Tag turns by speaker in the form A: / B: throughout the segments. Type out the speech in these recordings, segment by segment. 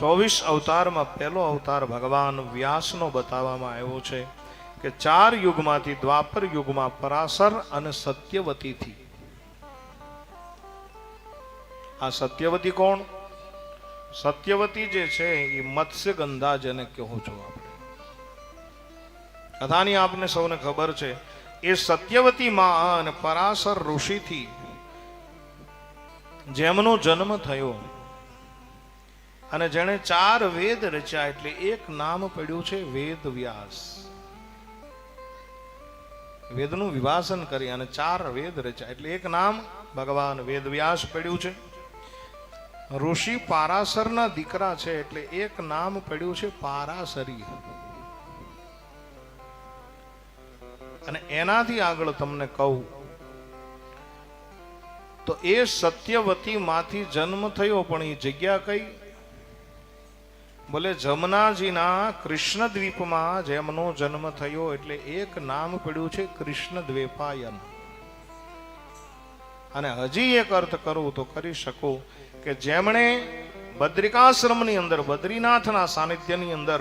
A: 24 અવતારમાં પહેલો અવતાર ભગવાન વ્યાસનો બતાવવામાં આવ્યો છે કે 4 યુગમાંથી દ્વાપર યુગમાં પરાશર અને સત્યવતીથી. આ સત્યવતી કોણ? સત્યવતી જે છે એ મત્સ્ય ગંધા જેને કહો છો આપણે. કથાની આપને સૌને ખબર છે. એ સત્યવતી માં અને પરાશર ઋષિથી જેમનો જન્મ થયો અને જેણે 4 વેદ રચ્યા, એટલે એક નામ પડ્યું છે વેદ વ્યાસ. વેદનું વિભાજન કરી અને 4 વેદ રચ્યા એટલે એક નામ ભગવાન વેદ વ્યાસ પડ્યું છે. ઋષિ પારાશરના દીકરા છે એટલે એક નામ પડ્યું છે પારાશરી. અને એનાથી આગળ તમને કહું તો એ સત્યવતી માંથી જન્મ થયો, પણ એ જગ્યા કઈ? બોલે જમનાજીના કૃષ્ણ દ્વીપમાં જેમનો જન્મ થયો એટલે એક નામ પડ્યું છે કૃષ્ણ દ્વેપાયન. અને હજી એક અર્થ કરું તો કરી શકો કે જેમણે બદ્રિકાશ્રમની અંદર બદ્રીનાથના સાનિધ્યની અંદર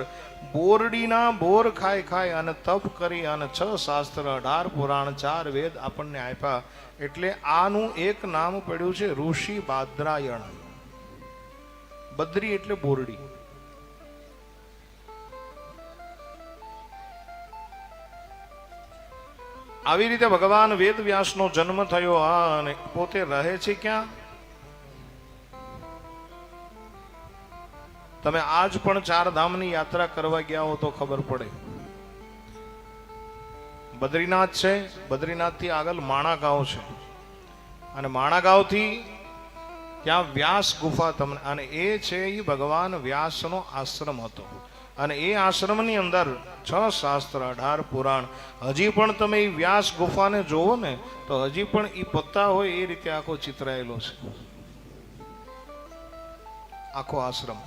A: બોરડીના બોર ખાઈ ખાઈ અને તપ કરી અને 6 શાસ્ત્ર 18 પુરાણ 4 વેદ આપણને આપ્યા, એટલે આનું એક નામ પડ્યું છે ઋષિ બાદ્રાયણ. બદ્રી એટલે બોરડી. આવી રીતે ભગવાન વેદ વ્યાસનો જન્મ થયો. અને પોતે રહે છે ક્યાં? તમે આજ પણ 4 ધામની યાત્રા કરવા ગયા હો તો ખબર પડે. બદ્રીનાથ છે, બદ્રીનાથથી આગળ માણાગાંવ છે, અને માણાગાંવથી ત્યાં વ્યાસ ગુફા તમને, અને એ છે એ ભગવાન વ્યાસનો આશ્રમ હતો. અને એ આશ્રમની અંદર 6 શાસ્ત્ર 18 પુરાણ. હજી પણ તમે એ વ્યાસ ગુફાને જોવો ને તો હજી પણ એ પત્તા હોય એ રીતે આખો ચિતરાયેલો છે આખો આશ્રમ.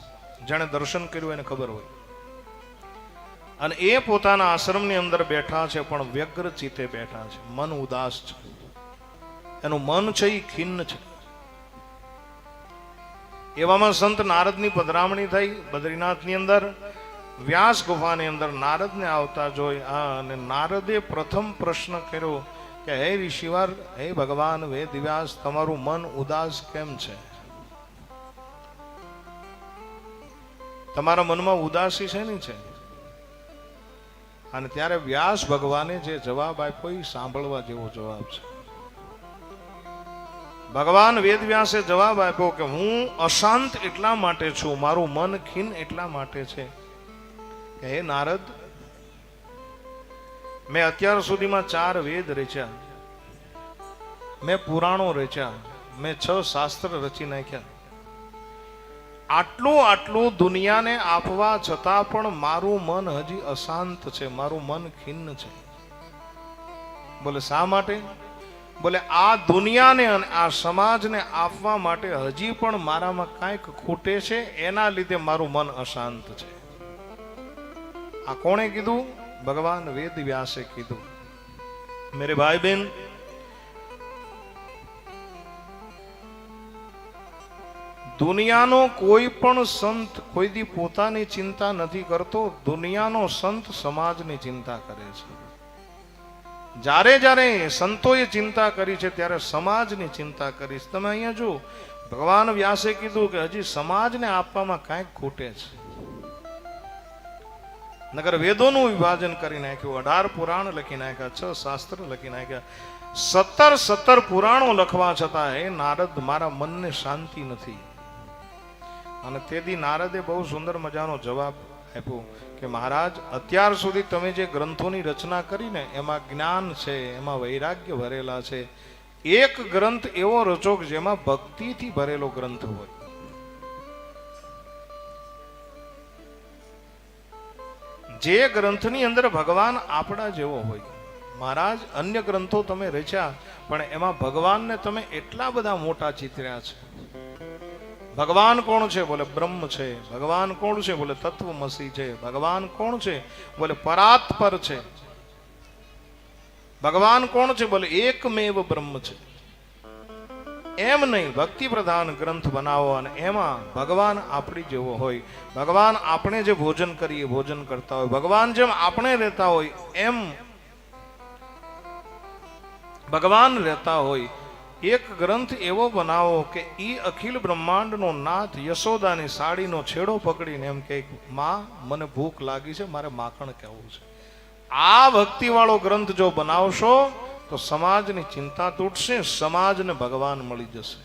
A: જેણે દર્શન કર્યું એને ખબર હોય. અને એ પોતાના આશ્રમની અંદર બેઠા છે, પણ વ્યગ્ર ચિત્તે બેઠા છે. મન ઉદાસ છે, એનું મન છે એ ખિન્ન છે. એવામાં સંત નારદની પધરામણી થઈ બદ્રીનાથની અંદર. વ્યાસ ગુફાની અંદર નારદને આવતા જોઈ અને નારદે પ્રથમ પ્રશ્ન કર્યો કે હે ઋષિવાર, હે ભગવાન વેદ વ્યાસ, તમારું મન ઉદાસ કેમ છે? તમારા મનમાં ઉદાસી છે ને છે? અને ત્યારે વ્યાસ ભગવાને જે જવાબ આપ્યો એ સાંભળવા જેવો જવાબ છે. ભગવાન વેદ વ્યાસે જવાબ આપ્યો કે હું અશાંત એટલા માટે છું, મારું મન ખિન્ન એટલા માટે છે કે હે નારદ, મેં અત્યાર સુધીમાં 4 વેદ રચ્યા, મેં પુરાણો રચ્યા, મેં 6 શાસ્ત્ર રચી નાખ્યા. આટલું દુનિયાને આપવા છતાં પણ મારું મન હજી અશાંત છે, મારું મન ખિન્ન છે. બોલે શા માટે? બોલે આ દુનિયાને અને આ સમાજને આપવા માટે હજી પણ મારામાં કાંઈક ખૂટે છે, એના લીધે મારું મન અશાંત છે. આ કોણે કીધું? ભગવાન વેદ વ્યાસે કીધું. મેરે ભાઈ બહેન, દુનિયાનો કોઈ પણ સંત કોઈ દી પોતાની ચિંતા નથી કરતો. દુનિયાનો સંત સમાજની ચિંતા કરે છે. જ્યારે જ્યારે સંતોએ ચિંતા કરી છે ત્યારે સમાજની ચિંતા કરીશ. તમે અહીંયા જો ભગવાન વ્યાસે કીધું કે હજી સમાજને આપવામાં કાંઈક ખૂટે છે. નગર વેદોનું વિભાજન કરી નાખ્યું, 18 પુરાણ લખી નાખ્યા, 6 શાસ્ત્ર લખી નાખ્યા, 17 પુરાણો લખવા છતાં હે નારદ, મારા મનને શાંતિ નથી. અને તેથી નારદે બહુ સુંદર મજાનો જવાબ આપ્યો કે મહારાજ, અત્યાર સુધી તમે જે ગ્રંથોની રચના કરી ને એમાં જ્ઞાન છે, એમાં વૈરાગ્ય ભરેલા છે. એક ગ્રંથ એવો રચો કે જેમાં ભક્તિથી ભરેલો ગ્રંથ હોય. જે ગ્રંથની અંદર ભગવાન આપણા જેવો હોય. મહારાજ, અન્ય ગ્રંથો તમે રચ્યા પણ એમાં ભગવાનને તમે એટલા બધા મોટા ચિતર્યા છે. ભગવાન કોણ છે? બોલે બ્રહ્મ છે. ભગવાન કોણ છે? બોલે તત્વમસી છે. ભગવાન કોણ છે? બોલે પરાત્પર છે. ભગવાન કોણ છે? બોલે એકમેવ બ્રહ્મ છે. એમ નહીં, ભક્તિ પ્રધાન ગ્રંથ બનાવો અને એમાં ભગવાન આપણી જેવો હોય, ભગવાન આપણે જે ભોજન કરીએ ભોજન કરતા હોય, ભગવાન જેમ આપણે રહેતા હોય એમ ભગવાન રહેતા હોય. એક ગ્રંથ એવો બનાવો કે ઈ અખિલ બ્રહ્માંડનો નાથ યશોદાની સાડીનો છેડો પકડીને એમ કે માં મને ભૂખ લાગી છે, મારે માખણ કહેવું છે. આ ભક્તિ વાળો ગ્રંથ જો બનાવશો તો સમાજની ચિંતા તૂટશે, સમાજને ભગવાન મળી જશે.